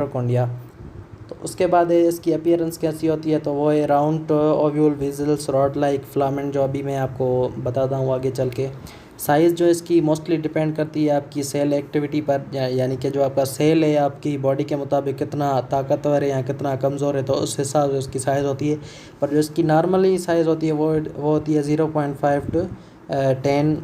Mitochondria. तो उसके बाद इसकी अपीयरेंस कैसी होती है, तो वो है round ovule whistles rod like filament, जो अभी मैं आपको बताता हूँ आगे चल के। साइज़ जो इसकी मोस्टली डिपेंड करती है आपकी सेल एक्टिविटी पर, यानी कि जो आपका सेल है आपकी बॉडी के मुताबिक कितना ताकतवर है या कितना कमज़ोर है, तो उस हिसाब से उसकी साइज़ होती है। पर जो इसकी नॉर्मली साइज़ होती है वो होती है 0.5 to 10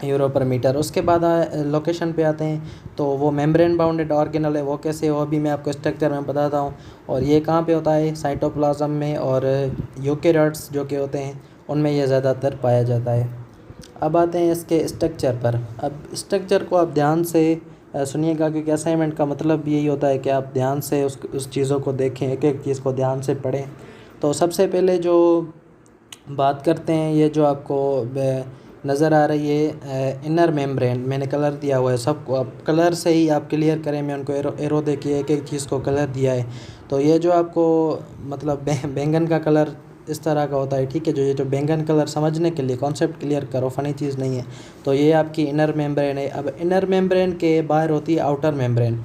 यूरो पर मीटर। उसके बाद लोकेशन पे आते हैं, तो वो मेम्ब्रेन बाउंडेड ऑर्गेनल है, वो कैसे हो अभी मैं आपको स्ट्रक्चर में बताता हूँ। और ये कहाँ पे होता है, साइटोप्लाज्म में, और यूकेरियोट्स जो कि होते हैं उनमें ये ज़्यादातर पाया जाता है। अब आते हैं इसके स्ट्रक्चर पर। अब स्ट्रक्चर को आप ध्यान से सुनिएगा, क्योंकि असाइनमेंट का मतलब भी यही होता है कि आप ध्यान से उस चीज़ों को देखें, एक एक चीज़ को ध्यान से पढ़ें। तो सबसे पहले जो बात करते हैं, ये जो आपको नज़र आ रही है इनर मेम्ब्रेन, मैंने कलर दिया हुआ है सबको, आप कलर से ही आप क्लियर करें। मैं उनको एरो दे के एक एक चीज़ को कलर दिया है। तो ये जो आपको मतलब बैंगन का कलर इस तरह का होता है, ठीक है। ये जो बैंगन कलर समझने के लिए कॉन्सेप्ट क्लियर करो, फ़नी चीज़ नहीं है। तो ये आपकी इनर मेम्ब्रेन है। अब इनर मेम्ब्रेन के बाहर होती है आउटर मेम्ब्रेन।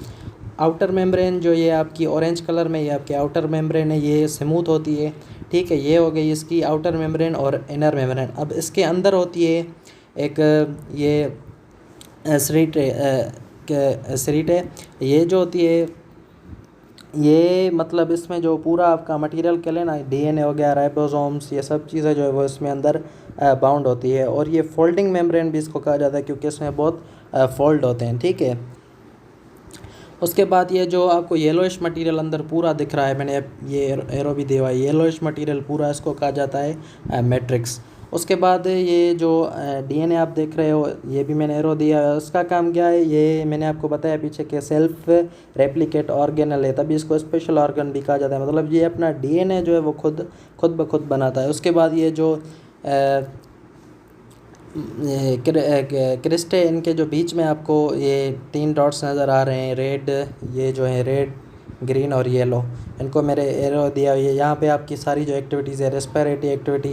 आउटर मेम्ब्रेन जो ये आपकी ऑरेंज कलर में, ये आपकी आउटर मेम्ब्रेन है, ये स्मूथ होती है, ठीक है। ये हो गई इसकी आउटर मेम्ब्रेन और इनर मेम्ब्रेन। अब इसके अंदर होती है एक ये सरीट है, ये जो होती है, ये मतलब इसमें जो पूरा आपका मटेरियल के लिए ना, डीएनए हो गया, राइबोसोम्स, ये सब चीज़ें जो है वो इसमें अंदर बाउंड होती है। और ये फोल्डिंग मेम्ब्रेन भी इसको कहा जाता है, क्योंकि इसमें बहुत फोल्ड होते हैं, ठीक है। उसके बाद ये जो आपको येलोइश मटेरियल अंदर पूरा दिख रहा है, मैंने ये एरो भी दिया हुआ है, येलोइश मटेरियल पूरा इसको कहा जाता है मैट्रिक्स। उसके बाद ये जो डीएनए आप देख रहे हो, ये भी मैंने एरो दिया है। उसका काम क्या है, ये मैंने आपको बताया पीछे के सेल्फ रेप्लिकेट ऑर्गेनल है, तभी इसको स्पेशल ऑर्गन भी कहा जाता है। मतलब ये अपना डीएनए जो है वो खुद ब खुद बनाता है। उसके बाद ये जो क्रिस्टे, इनके जो बीच में आपको ये 3 डॉट्स नज़र आ रहे हैं, रेड, ये जो है रेड, ग्रीन और येलो, इनको मेरे एरो दिया हुआ है। यहाँ पे आपकी सारी जो एक्टिविटीज़ है, रेस्पिरेटरी एक्टिविटी,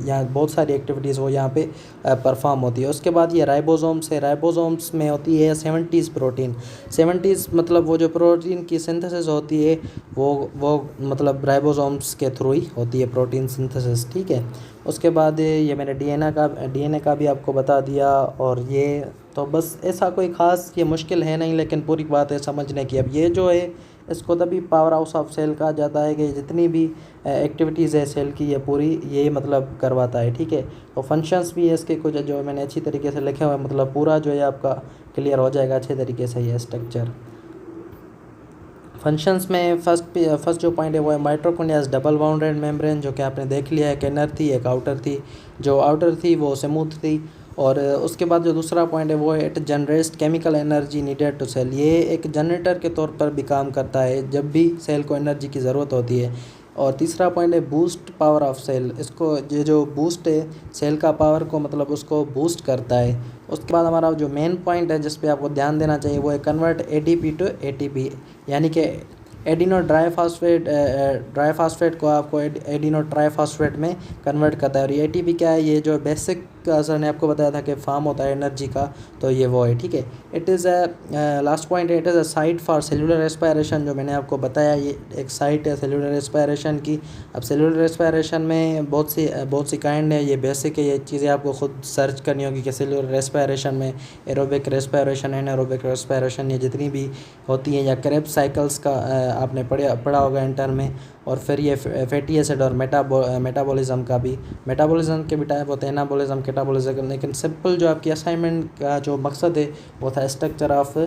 यहाँ बहुत सारी एक्टिविटीज़ वो यहाँ पे परफॉर्म होती है। उसके बाद ये राइबोसोम्स है, राइबोसोम्स में होती है 70s प्रोटीन। 70s मतलब वो जो प्रोटीन की सिंथेसिस होती है वो मतलब राइबोसोम्स के थ्रू ही होती है प्रोटीन सिंथेसिस, ठीक है। उसके बाद ये मैंने डीएनए का भी आपको बता दिया। और ये तो बस ऐसा कोई ख़ास ये मुश्किल है नहीं, लेकिन पूरी बात है समझने की। अब ये जो है इसको तभी पावर हाउस ऑफ सेल कहा जाता है कि जितनी भी एक्टिविटीज़ है सेल की, ये पूरी ये मतलब करवाता है, ठीक है। तो फंक्शंस भी है इसके कुछ जो मैंने अच्छी तरीके से लिखे हुए हैं, मतलब पूरा जो है आपका क्लियर हो जाएगा अच्छे तरीके से ये स्ट्रक्चर। फंक्शंस में फर्स्ट जो पॉइंट है वो है माइटोकॉन्ड्रियाज डबल बाउंडेड मेम्ब्रेन, जो कि आपने देख लिया है कि इनर थी, एक आउटर थी। जो आउटर थी वो स्मूथ थी। और उसके बाद जो दूसरा पॉइंट है वो है it generates chemical energy needed to cell. ये एक जनरेटर के तौर पर भी काम करता है जब भी सेल को एनर्जी की ज़रूरत होती है। और तीसरा पॉइंट है बूस्ट पावर ऑफ सेल। इसको ये जो बूस्ट है सेल का पावर को मतलब उसको बूस्ट करता है। उसके बाद हमारा जो मेन पॉइंट है जिस पे आपको ध्यान देना चाहिए वो है कन्वर्ट एटीपी टू एटीपी, यानी कि एडिनो ड्राई फास्फेट को आपको एडिनो ट्राईफॉस्फेट में कन्वर्ट करता है। और ये एटीपी क्या है, ये जो बेसिक सर ने आपको बताया था कि फार्म होता है एनर्जी का, तो ये वो है, ठीक है। इट इज़ लास्ट पॉइंट है, it is a site for cellular respiration, जो मैंने आपको बताया ये एक साइट है सेलुलर रेस्पिरेशन की। अब सेलुलर रेस्पिरेशन में बहुत सी काइंड है, ये बेसिक है, ये चीज़ें आपको खुद सर्च करनी होगी कि सेलुलर रेस्पिरेशन में एरोबिक रेस्पिरेशन, एनारोबिक रेस्पिरेशन, ये जितनी भी होती हैं, या क्रेब्स साइकिल्स का आपने पढ़ा होगा इंटर में। और फिर ये फैटी एसिड और मेटाबॉलिज्म का भी, मेटाबॉलिज्म के भी टाइप होते हैं, एनाबॉलिज्म, कैटाबॉलिज्म। लेकिन सिंपल जो आपकी असाइनमेंट का जो मकसद है वो था स्ट्रक्चर ऑफ